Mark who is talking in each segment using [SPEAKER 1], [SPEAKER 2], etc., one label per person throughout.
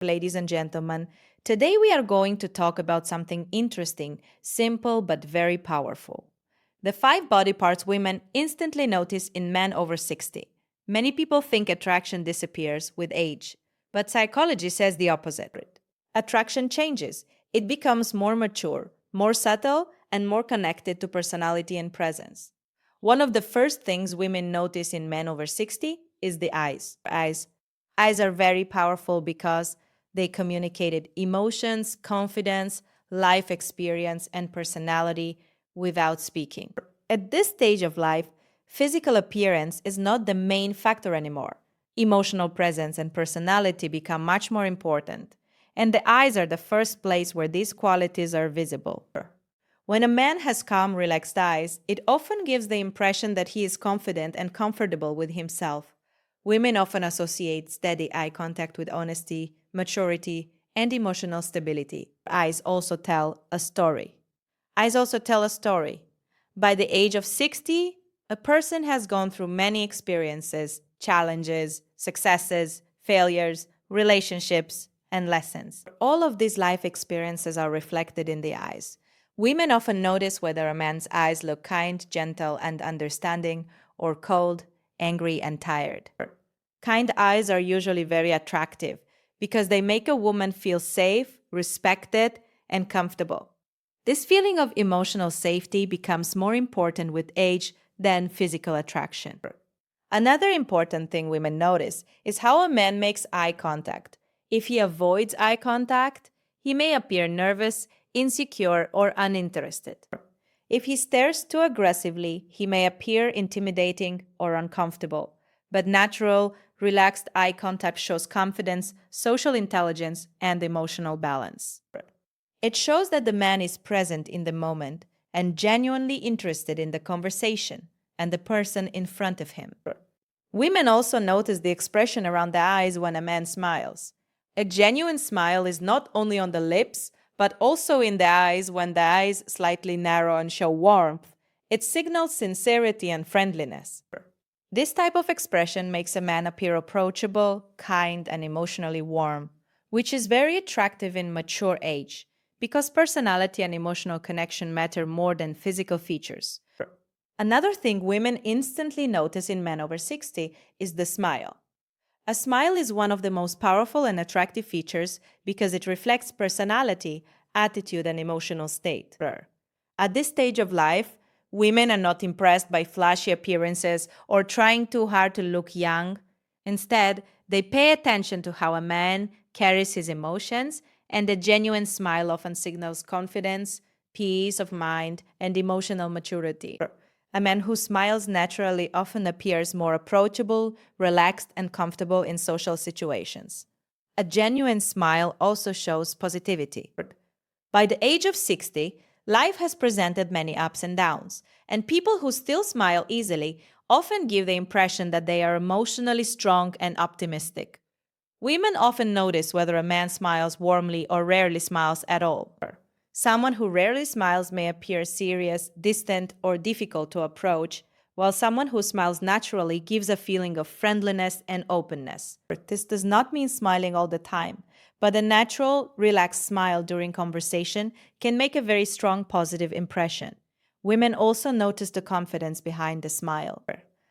[SPEAKER 1] Ladies and gentlemen, today we are going to talk about something interesting, simple, but very powerful. The five body parts women instantly notice in men over 60. Many people think attraction disappears with age, but psychology says the opposite. Attraction changes, it becomes more mature, more subtle, and more connected to personality and presence. One of the first things women notice in men over 60 is the eyes. Eyes are very powerful because they communicated emotions, confidence, life experience, and personality without speaking. At this stage of life, physical appearance is not the main factor anymore. Emotional presence and personality become much more important, and the eyes are the first place where these qualities are visible. When a man has calm, relaxed eyes, it often gives the impression that he is confident and comfortable with himself. Women often associate steady eye contact with honesty, maturity, and emotional stability. Eyes also tell a story. Eyes also tell a story. By the age of 60, a person has gone through many experiences, challenges, successes, failures, relationships, and lessons. All of these life experiences are reflected in the eyes. Women often notice whether a man's eyes look kind, gentle, and understanding, or cold, angry, and tired. Kind eyes are usually very attractive because they make a woman feel safe, respected, and comfortable. This feeling of emotional safety becomes more important with age than physical attraction. Another important thing women notice is how a man makes eye contact. If he avoids eye contact, he may appear nervous, insecure, or uninterested. If he stares too aggressively, he may appear intimidating or uncomfortable. But natural, relaxed eye contact shows confidence, social intelligence, and emotional balance. It shows that the man is present in the moment and genuinely interested in the conversation and the person in front of him. Women also notice the expression around the eyes when a man smiles. A genuine smile is not only on the lips, but also in the eyes when the eyes slightly narrow and show warmth. It signals sincerity and friendliness. This type of expression makes a man appear approachable, kind, and emotionally warm, which is very attractive in mature age, because personality and emotional connection matter more than physical features. Another thing women instantly notice in men over 60 is the smile. A smile is one of the most powerful and attractive features because it reflects personality, attitude, and emotional state. At this stage of life, women are not impressed by flashy appearances or trying too hard to look young. Instead, they pay attention to how a man carries his emotions, and a genuine smile often signals confidence, peace of mind, and emotional maturity. A man who smiles naturally often appears more approachable, relaxed, and comfortable in social situations. A genuine smile also shows positivity. By the age of 60, life has presented many ups and downs, and people who still smile easily often give the impression that they are emotionally strong and optimistic. Women often notice whether a man smiles warmly or rarely smiles at all. Someone who rarely smiles may appear serious, distant, or difficult to approach, while someone who smiles naturally gives a feeling of friendliness and openness. This does not mean smiling all the time, but a natural, relaxed smile during conversation can make a very strong positive impression. Women also notice the confidence behind the smile.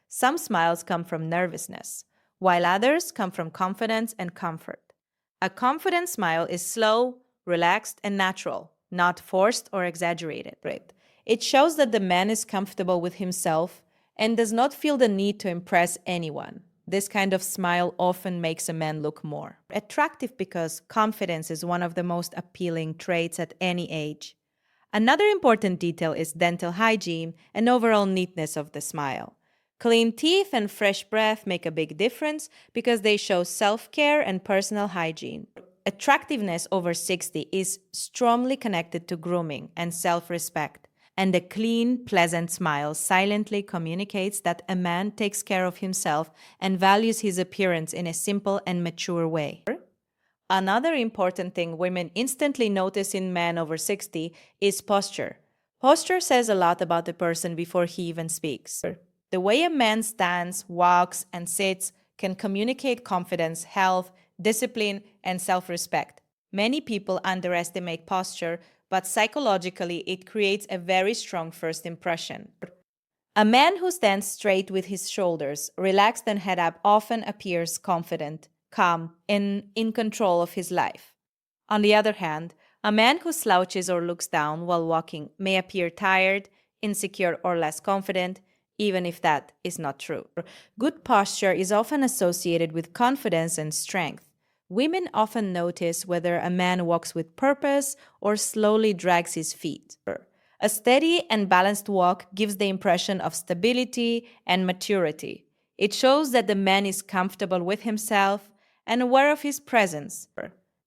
[SPEAKER 1] Some smiles come from nervousness, while others come from confidence and comfort. A confident smile is slow, relaxed, and natural, not forced or exaggerated. It shows that the man is comfortable with himself and does not feel the need to impress anyone. This kind of smile often makes a man look more attractive because confidence is one of the most appealing traits at any age. Another important detail is dental hygiene and overall neatness of the smile. Clean teeth and fresh breath make a big difference because they show self-care and personal hygiene. Attractiveness over 60 is strongly connected to grooming and self-respect, and a clean, pleasant smile silently communicates that a man takes care of himself and values his appearance in a simple and mature way. Another important thing women instantly notice in men over 60 is posture. Posture says a lot about the person before he even speaks. The way a man stands, walks, and sits can communicate confidence, health, discipline, and self respect. Many people underestimate posture, but psychologically, it creates a very strong first impression. A man who stands straight with his shoulders relaxed and head up often appears confident, calm, and in control of his life. On the other hand, a man who slouches or looks down while walking may appear tired, insecure, or less confident, even if that is not true. Good posture is often associated with confidence and strength. Women often notice whether a man walks with purpose or slowly drags his feet. A steady and balanced walk gives the impression of stability and maturity. It shows that the man is comfortable with himself and aware of his presence.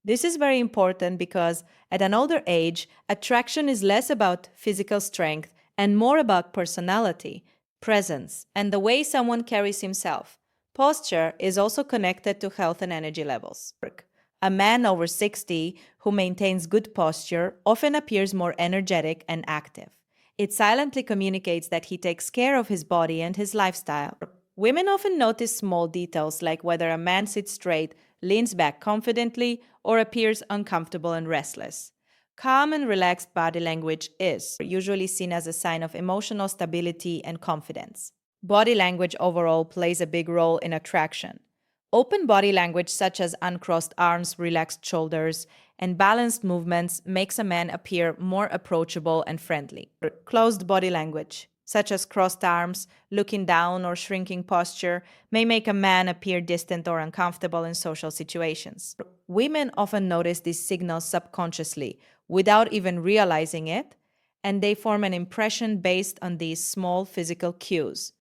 [SPEAKER 1] This is very important because at an older age, attraction is less about physical strength and more about personality, presence, and the way someone carries himself. Posture is also connected to health and energy levels. A man over 60 who maintains good posture often appears more energetic and active. It silently communicates that he takes care of his body and his lifestyle. Women often notice small details like whether a man sits straight, leans back confidently, or appears uncomfortable and restless. Calm and relaxed body language is usually seen as a sign of emotional stability and confidence. Body language overall plays a big role in attraction. Open body language, such as uncrossed arms, relaxed shoulders, and balanced movements, makes a man appear more approachable and friendly. Closed body language, such as crossed arms, looking down, or shrinking posture, may make a man appear distant or uncomfortable in social situations. Women often notice these signals subconsciously without even realizing it, and they form an impression based on these small physical cues.